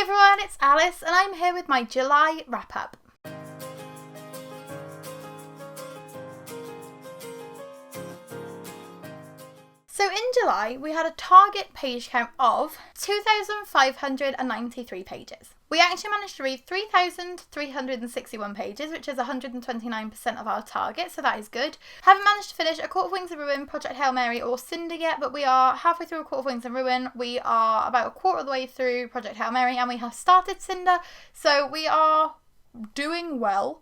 everyone, it's Alyce and I'm here with my July wrap-up. So in July, we had a target page count of 2,593 pages. We actually managed to read 3,361 pages, which is 129% of our target, so that is good. Haven't managed to finish A Court of Wings and Ruin, Project Hail Mary or Cinder yet, but we are halfway through A Court of Wings and Ruin. We are about a quarter of the way through Project Hail Mary and we have started Cinder, so we are doing well.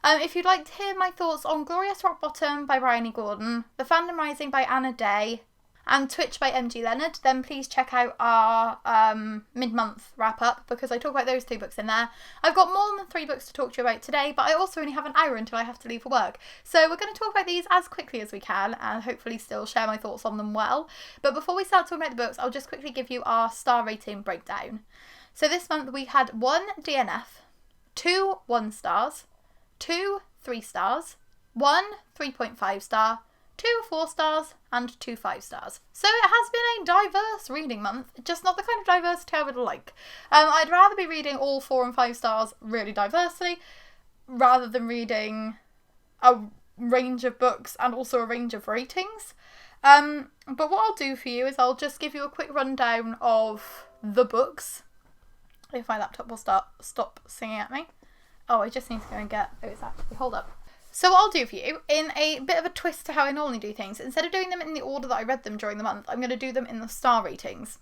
If you'd like to hear my thoughts on Glorious Rock Bottom by Bryony Gordon, The Fandom Rising by Anna Day, and Twitch by MG Leonard, then please check out our mid-month wrap-up because I talk about those 3 books in there. I've got more than 3 books to talk to you about today, but I also only have an hour until I have to leave for work. So we're going to talk about these as quickly as we can and hopefully still share my thoughts on them well. But before we start talking about the books, I'll just quickly give you our star rating breakdown. So this month we had 1 DNF, 2 1 stars, 2 3 stars, 1 3.5 star, 2 4 stars, and 2 5 stars. So it has been a diverse reading month, just not the kind of diversity I would like. I'd rather be reading all 4 and 5 stars really diversely, rather than reading a range of books and also a range of ratings. But what I'll do for you is I'll just give you a quick rundown of the books. If my laptop will stop singing at me. Oh, I just need to go and get... Oh, it's actually... Hold up. So what I'll do for you, in a bit of a twist to how I normally do things, instead of doing them in the order that I read them during the month, I'm going to do them in the star ratings.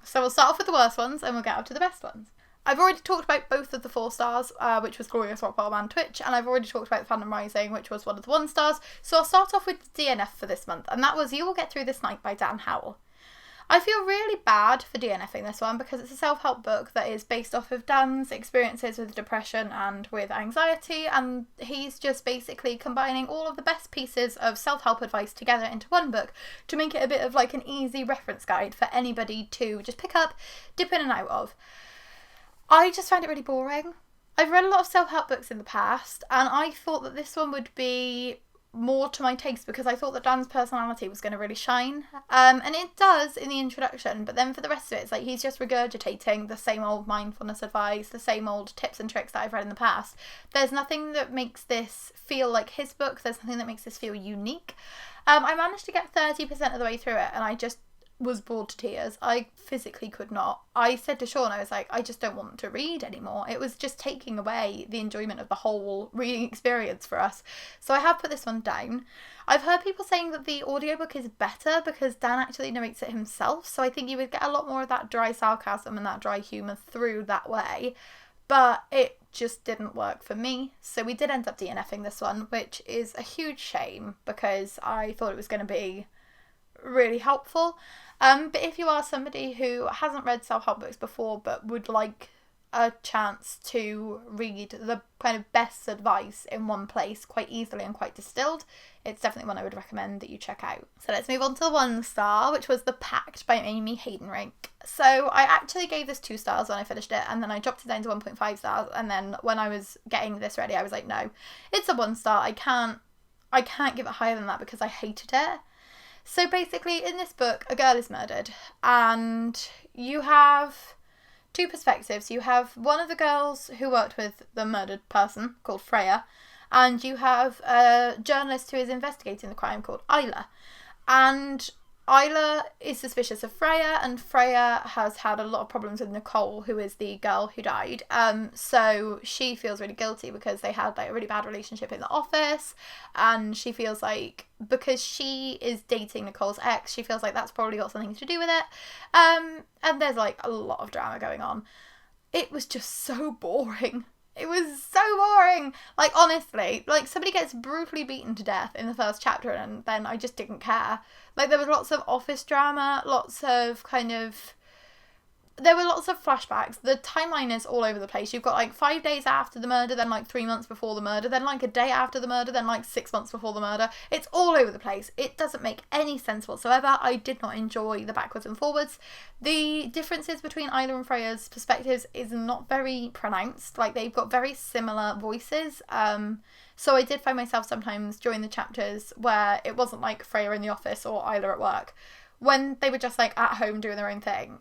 So we'll start off with the worst ones and we'll get up to the best ones. I've already talked about both of the 4 stars, which was Glorious Rock Bottom and Twitch, and I've already talked about Fandom Rising, which was one of the 1 stars. So I'll start off with the DNF for this month, and that was You Will Get Through This Night by Dan Howell. I feel really bad for DNFing this one because it's a self-help book that is based off of Dan's experiences with depression and with anxiety, and he's just basically combining all of the best pieces of self-help advice together into one book to make it a bit of like an easy reference guide for anybody to just pick up, dip in and out of. I just found it really boring. I've read a lot of self-help books in the past and I thought that this one would be more to my taste because I thought that Dan's personality was going to really shine, and it does in the introduction, but then for the rest of it it's like he's just regurgitating the same old mindfulness advice, the same old tips and tricks that I've read in the past. There's nothing that makes this feel like his book, there's nothing that makes this feel unique. I managed to get 30% of the way through it and I just was bored to tears. I physically could not. I said to Sean, I was like, I just don't want to read anymore. It was just taking away the enjoyment of the whole reading experience for us. So I have put this one down. I've heard people saying that the audiobook is better because Dan actually narrates it himself. So I think you would get a lot more of that dry sarcasm and that dry humour through that way. But it just didn't work for me. So we did end up DNFing this one, which is a huge shame because I thought it was going to be really helpful. But if you are somebody who hasn't read self-help books before but would like a chance to read the kind of best advice in one place quite easily and quite distilled, it's definitely one I would recommend that you check out. So let's move on to the 1 star, which was The Pact by Amy Haydenrink. So I actually gave this 2 stars when I finished it, and then I dropped it down to 1.5 stars, and then when I was getting this ready I was like, no, it's a 1 star. I can't give it higher than that because I hated it. So basically in this book a girl is murdered and you have 2 perspectives. You have one of the girls who worked with the murdered person called Freya, and you have a journalist who is investigating the crime called Isla. And Isla is suspicious of Freya, and Freya has had a lot of problems with Nicole, who is the girl who died. So she feels really guilty because they had like a really bad relationship in the office, and she feels like because she is dating Nicole's ex, she feels like that's probably got something to do with it. And there's like a lot of drama going on. It was just so boring. It was so boring. Like, honestly, like somebody gets brutally beaten to death in the first chapter and then I just didn't care. Like, there was lots of office drama, there were lots of flashbacks. The timeline is all over the place. You've got like 5 days after the murder, then like 3 months before the murder, then like a day after the murder, then like 6 months before the murder. It's all over the place. It doesn't make any sense whatsoever. I did not enjoy the backwards and forwards. The differences between Isla and Freya's perspectives is not very pronounced. Like, they've got very similar voices. So I did find myself sometimes during the chapters where it wasn't like Freya in the office or Isla at work. When they were just like at home doing their own thing,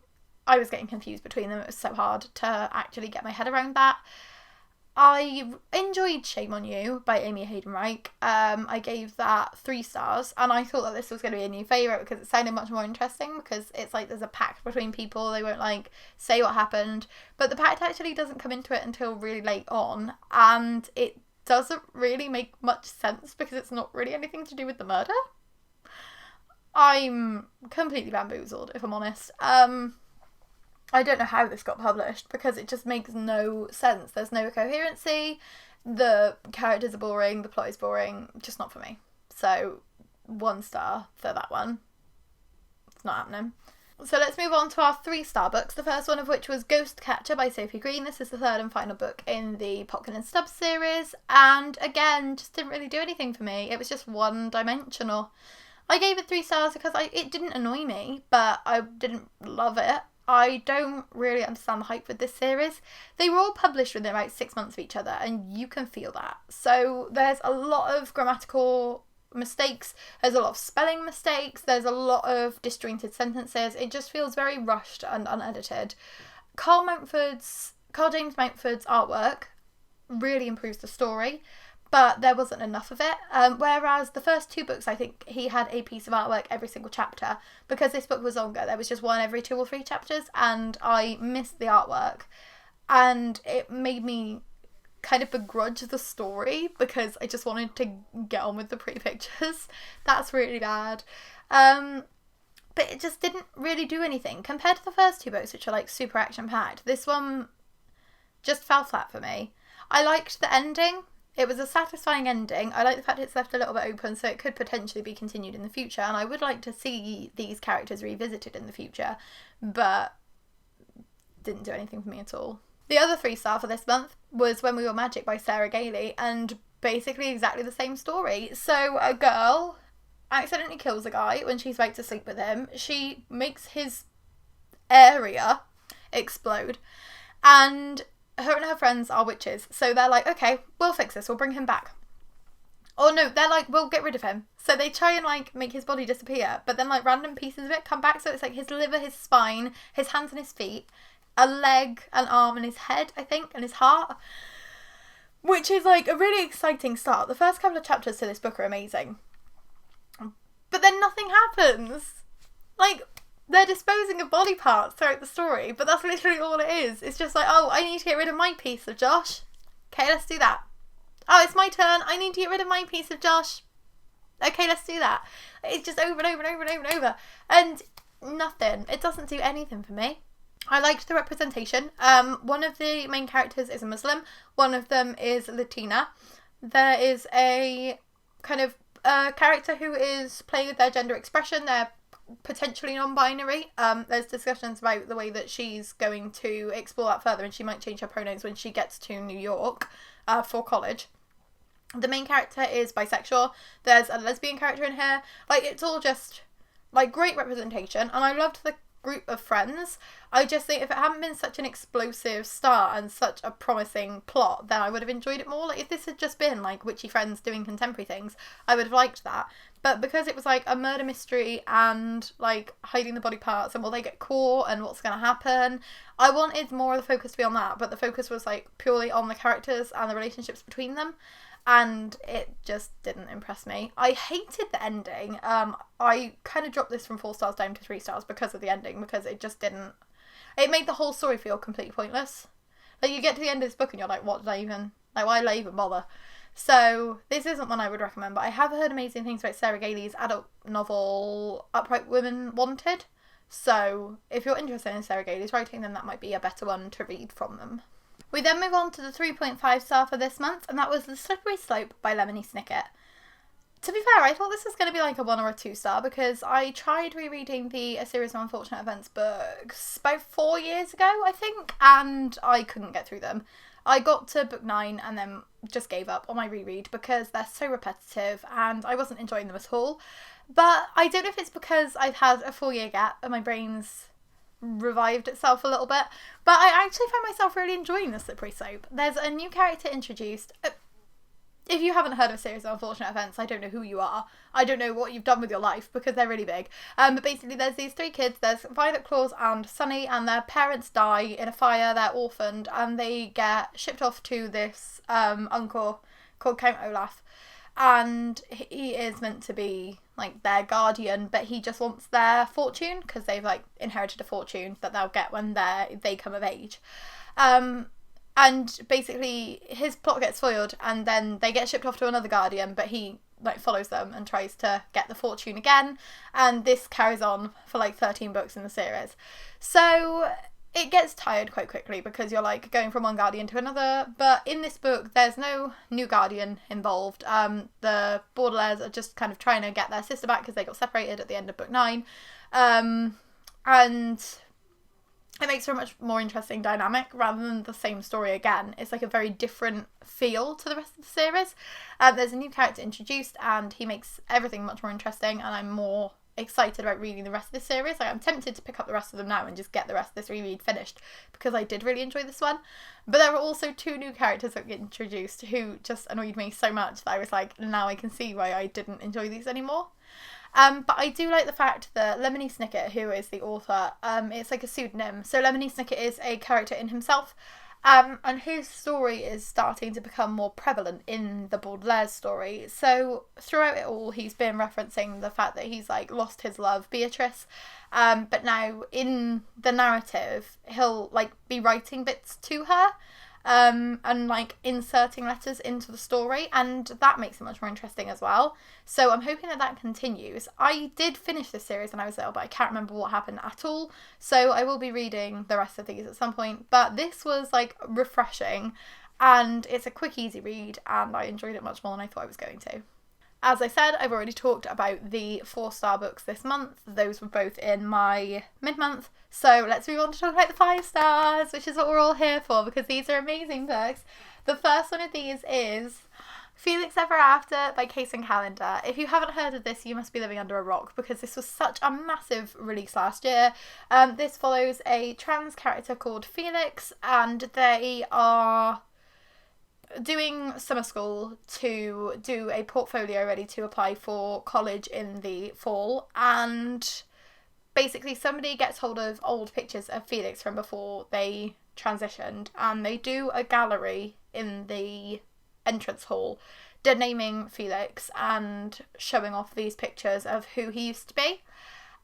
I was getting confused between them. It was so hard to actually get my head around that. I enjoyed Shame on You by Amy Hayden-Reich. I gave that 3 stars, and I thought that this was going to be a new favourite because it sounded much more interesting, because it's like there's a pact between people. They won't like say what happened, but the pact actually doesn't come into it until really late on, and it doesn't really make much sense because it's not really anything to do with the murder. I'm completely bamboozled, if I'm honest. I don't know how this got published because it just makes no sense. There's no coherency, the characters are boring, the plot is boring, just not for me. So 1 star for that one. It's not happening. So let's move on to our 3-star books, the first one of which was Ghost Catcher by Sophie Green. This is the 3rd and final book in the Popkin and Stubbs series, and again, just didn't really do anything for me. It was just one-dimensional. I gave it 3 stars because it didn't annoy me, but I didn't love it. I don't really understand the hype with this series. They were all published within about 6 months of each other, and you can feel that. So there's a lot of grammatical mistakes, there's a lot of spelling mistakes, there's a lot of disjointed sentences. It just feels very rushed and unedited. Carl James Mountford's artwork really improves the story, but there wasn't enough of it. Whereas the first 2 books, I think he had a piece of artwork every single chapter. Because this book was longer, there was just one every 2 or 3 chapters, and I missed the artwork. And it made me kind of begrudge the story because I just wanted to get on with the pretty pictures. That's really bad. But it just didn't really do anything. Compared to the first 2 books, which are like super action-packed, this one just fell flat for me. I liked the ending. It was a satisfying ending. I like the fact it's left a little bit open, so it could potentially be continued in the future, and I would like to see these characters revisited in the future, but didn't do anything for me at all. The other 3-star for this month was When We Were Magic by Sarah Gailey, and basically exactly the same story. So a girl accidentally kills a guy when she's about to sleep with him. She makes his area explode, and her and her friends are witches, so they're like, okay, we'll fix this, we'll bring him back. Or no, they're like, we'll get rid of him. So they try and like make his body disappear, but then like random pieces of it come back, so it's like his liver, his spine, his hands and his feet, a leg, an arm and his head, I think, and his heart, which is like a really exciting start. The first couple of chapters to this book are amazing, but then nothing happens. Like, they're disposing of body parts throughout the story, but that's literally all it is. It's just like, oh, I need to get rid of my piece of Josh. Okay, let's do that. Oh, it's my turn. I need to get rid of my piece of Josh. Okay, let's do that. It's just over and over and over and over and over. And nothing. It doesn't do anything for me. I liked the representation. One of the main characters is a Muslim. One of them is Latina. There is a kind of character who is playing with their gender expression. They're potentially non-binary. There's discussions about the way that she's going to explore that further, and she might change her pronouns when she gets to New York for college. The main character is bisexual. There's a lesbian character in here. Like, it's all just like great representation, and I loved the group of friends. I just think if it hadn't been such an explosive start and such a promising plot, then I would have enjoyed it more. Like, if this had just been like witchy friends doing contemporary things, I would have liked that. But because it was like a murder mystery and like hiding the body parts and will they get caught and what's going to happen, I wanted more of the focus to be on that, but the focus was like purely on the characters and the relationships between them, and it just didn't impress me. I hated the ending. I kind of dropped this from 4 stars down to 3 stars because of the ending, because it just didn't, it made the whole story feel completely pointless. Like, you get to the end of this book and you're like, what did I even, like, why did I even bother? So this isn't one I would recommend, but I have heard amazing things about Sarah Gailey's adult novel Upright Women Wanted. So if you're interested in Sarah Gailey's writing, then that might be a better one to read from them. We then move on to the 3.5 star for this month, and that was The Slippery Slope by Lemony Snicket. To be fair, I thought this was going to be like a 1 or a 2 star because I tried rereading the A Series of Unfortunate Events books about 4 years ago, I think, and I couldn't get through them. I got to book 9 and then just gave up on my reread because they're so repetitive and I wasn't enjoying them at all. But I don't know if it's because I've had a 4-year gap and my brain's revived itself a little bit, but I actually find myself really enjoying The Slippery Slope. There's a new character introduced. if you haven't heard of a series of unfortunate events, I don't know who you are. I don't know what you've done with your life, because they're really big. But basically there's these 3 kids. There's Violet, Claus and Sunny, and their parents die in a fire. They're orphaned, and they get shipped off to this uncle called Count Olaf. And he is meant to be like their guardian, but he just wants their fortune, because they've like inherited a fortune that they'll get when they come of age. And basically his plot gets foiled, and then they get shipped off to another guardian, but he like follows them and tries to get the fortune again, and this carries on for like 13 books in the series. So it gets tired quite quickly, because you're like going from one guardian to another. But in this book there's no new guardian involved. The Baudelaires are just kind of trying to get their sister back, because they got separated at the end of book 9, and it makes for a much more interesting dynamic rather than the same story again. It's like a very different feel to the rest of the series. There's a new character introduced, and he makes everything much more interesting, and I'm more excited about reading the rest of this series. Like, I'm tempted to pick up the rest of them now and just get the rest of this reread finished, because I did really enjoy this one. But there were also 2 new characters that get introduced who just annoyed me so much that I was like, now I can see why I didn't enjoy these anymore. But I do like the fact that Lemony Snicket, who is the author, it's like a pseudonym. So Lemony Snicket is a character in himself, and his story is starting to become more prevalent in the Baudelaire story. So throughout it all, he's been referencing the fact that he's like lost his love, Beatrice, but now in the narrative, he'll like be writing bits to her, and like inserting letters into the story, and that makes it much more interesting as well. So I'm hoping that that continues. I did finish this series when I was little, but I can't remember what happened at all, so I will be reading the rest of these at some point. But this was like refreshing, and it's a quick, easy read, and I enjoyed it much more than I thought I was going to. As I said, I've already talked about the 4-star books this month. Those were both in my mid-month. So let's move on to talk about the 5 stars, which is what we're all here for, because these are amazing books. The first one of these is Felix Ever After by Case and Calendar. If you haven't heard of this, you must be living under a rock, because this was such a massive release last year. This follows a trans character called Felix, and they are doing summer school to do a portfolio ready to apply for college in the fall, and basically somebody gets hold of old pictures of Felix from before they transitioned, and they do a gallery in the entrance hall denaming Felix and showing off these pictures of who he used to be.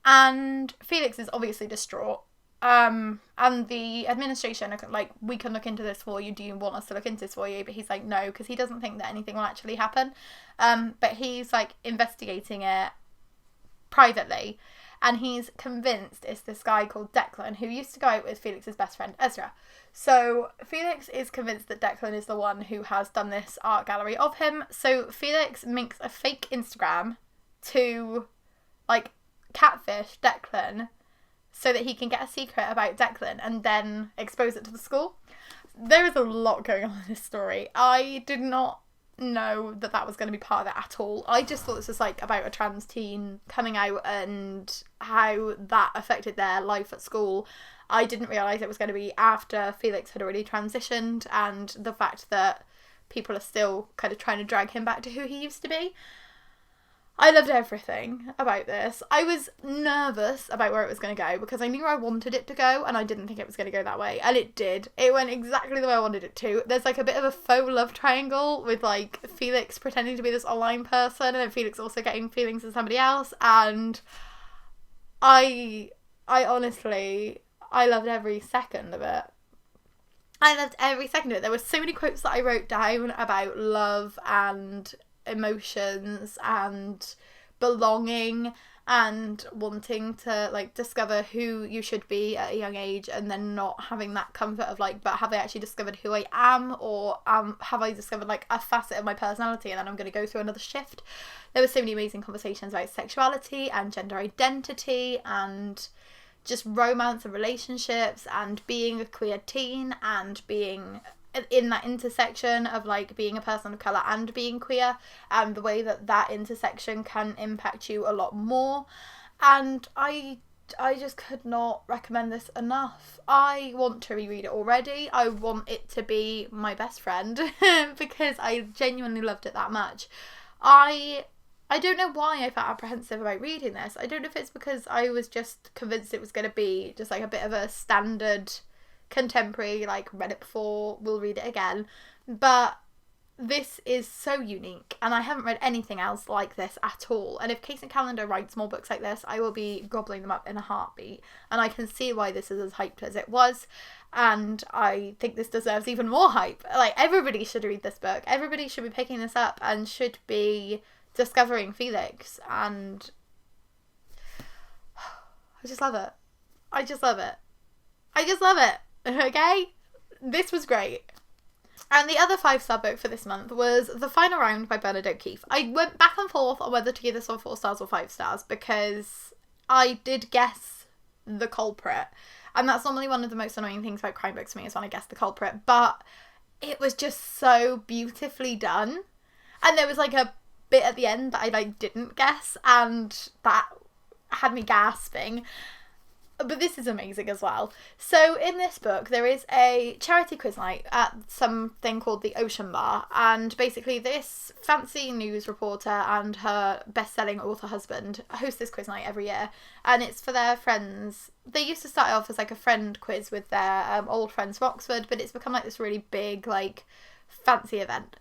And Felix is obviously distraught. And the administration are like, we can look into this for you. Do you want us to look into this for you? But he's like, no, because he doesn't think that anything will actually happen. But he's like investigating it privately, and he's convinced it's this guy called Declan, who used to go out with Felix's best friend Ezra. So Felix is convinced that Declan is the one who has done this art gallery of him. So Felix makes a fake Instagram to like catfish Declan, so that he can get a secret about Declan and then expose it to the school. There is a lot going on in this story. I did not know that that was going to be part of it at all. I just thought this was like about a trans teen coming out and how that affected their life at school. I didn't realise it was going to be after Felix had already transitioned, and the fact that people are still kind of trying to drag him back to who he used to be. I loved everything about this. I was nervous about where it was going to go, because I knew I wanted it to go, and I didn't think it was going to go that way. And it did. It went exactly the way I wanted it to. There's like a bit of a faux love triangle with like Felix pretending to be this online person, and then Felix also getting feelings for somebody else. And I honestly, I loved every second of it. I loved every second of it. There were so many quotes that I wrote down about love and emotions and belonging and wanting to like discover who you should be at a young age, and then not having that comfort of like, but have I actually discovered who I am, or have I discovered like a facet of my personality and then I'm going to go through another shift. There were so many amazing conversations about sexuality and gender identity and just romance and relationships and being a queer teen and being in that intersection of like being a person of colour and being queer, and the way that that intersection can impact you a lot more. And I just could not recommend this enough. I want to reread it already. I want it to be my best friend because I genuinely loved it that much. I don't know why I felt apprehensive about reading this. I don't know if it's because I was just convinced it was going to be just like a bit of a standard contemporary, like read it before, we'll read it again. But this is so unique, and I haven't read anything else like this at all. And if Case and Calendar writes more books like this, I will be gobbling them up in a heartbeat. And I can see why this is as hyped as it was. And I think this deserves even more hype. Like, everybody should read this book. Everybody should be picking this up and should be discovering Felix. And I just love it. I just love it. I just love it. Okay? This was great. And the other 5-star book for this month was The Final Round by Bernard O'Keefe. I went back and forth on whether to give this one 4 stars or 5 stars because I did guess the culprit. And that's normally one of the most annoying things about crime books for me, is when I guess the culprit. But it was just so beautifully done. And there was like a bit at the end that I like didn't guess, and that had me gasping. But this is amazing as well. So in this book, there is a charity quiz night at something called the Ocean Bar. And basically this fancy news reporter and her best-selling author husband host this quiz night every year. And it's for their friends. They used to start off as like a friend quiz with their old friends from Oxford. But it's become like this really big, like, fancy event.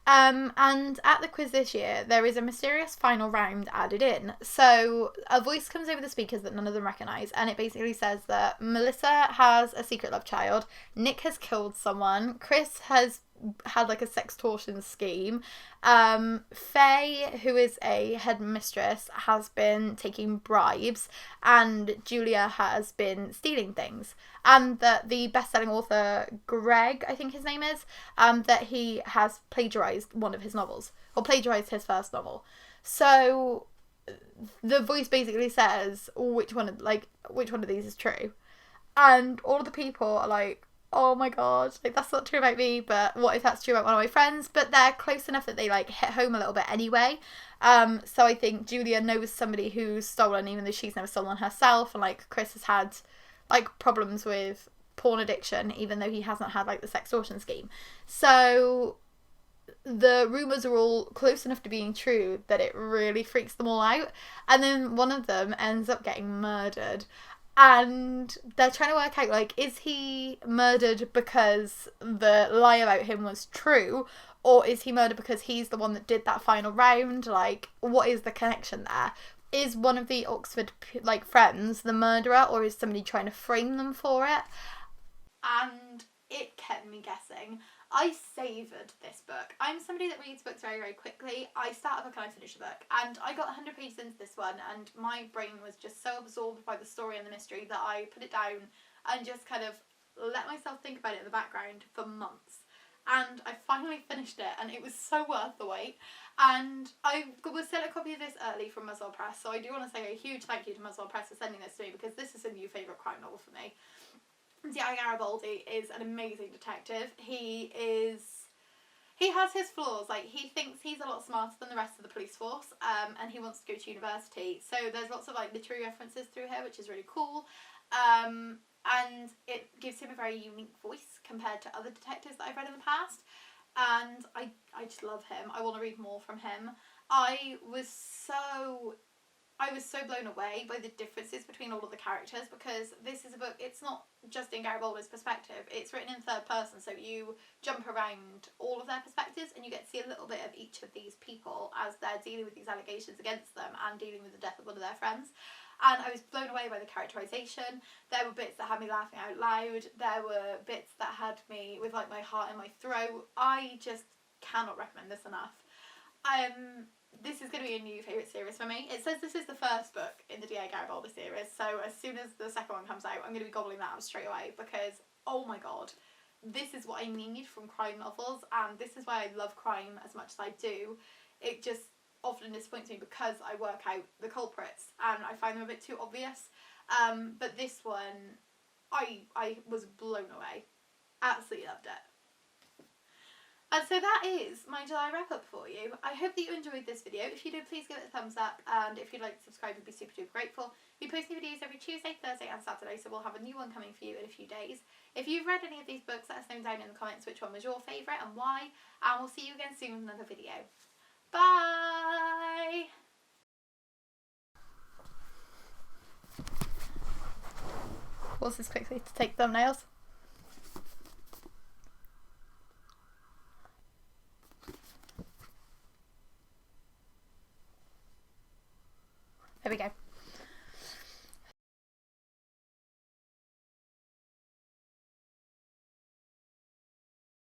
And at the quiz this year, there is a mysterious final round added in. So a voice comes over the speakers that none of them recognise, and it basically says that Melissa has a secret love child, Nick has killed someone, Chris has had like a sextortion scheme, Faye, who is a headmistress, has been taking bribes, and Julia has been stealing things. And that the best-selling author, Greg, I think his name is, that he has plagiarised one of his novels, or plagiarised his first novel. So the voice basically says which one of these is true. And all of the people are like, oh my god, like, that's not true about me, but what if that's true about one of my friends? But they're close enough that they like hit home a little bit anyway. So I think Julia knows somebody who's stolen, even though she's never stolen herself, and like Chris has had like problems with porn addiction, even though he hasn't had like the sextortion scheme. So the rumours are all close enough to being true that it really freaks them all out. And then one of them ends up getting murdered. And they're trying to work out, like, is he murdered because the lie about him was true? Or is he murdered because he's the one that did that final round? Like, what is the connection there? Is one of the Oxford, like, friends the murderer? Or is somebody trying to frame them for it? And it kept me guessing. I savoured this book. I'm somebody that reads books very, very quickly. I start a book and I finish a book. And I got 100 pages into this one, and my brain was just so absorbed by the story and the mystery that I put it down and just kind of let myself think about it in the background for months. And I finally finished it, and it was so worth the wait. And I was sent a copy of this early from Muswell Press, so I do want to say a huge thank you to Muswell Press for sending this to me, because this is a new favourite crime novel for me. D.I. Garibaldi is an amazing detective. He has his flaws. Like, he thinks he's a lot smarter than the rest of the police force, and he wants to go to university. So there's lots of like literary references through here, which is really cool. And it gives him a very unique voice compared to other detectives that I've read in the past. And I just love him. I want to read more from him. I was so blown away by the differences between all of the characters, because this is a book, it's not just in Garibaldi's perspective, it's written in third person, so you jump around all of their perspectives and you get to see a little bit of each of these people as they're dealing with these allegations against them and dealing with the death of one of their friends. And I was blown away by the characterisation. There were bits that had me laughing out loud, there were bits that had me with like my heart in my throat. I just cannot recommend this enough. This is going to be a new favourite series for me. It says this is the first book in the D.A. Garibaldi series, so as soon as the second one comes out, I'm going to be gobbling that up straight away, because, oh my god, this is what I need from crime novels, and this is why I love crime as much as I do. It just often disappoints me because I work out the culprits, and I find them a bit too obvious. But this one, I was blown away. Absolutely loved it. And so that is my July wrap up for you. I hope that you enjoyed this video. If you did, please give it a thumbs up, and if you'd like to subscribe, I'd be super duper grateful. We post new videos every Tuesday, Thursday and Saturday, so we'll have a new one coming for you in a few days. If you've read any of these books, let us know down in the comments which one was your favourite and why, and we'll see you again soon with another video. Bye! Pause this quickly to take thumbnails. There we go.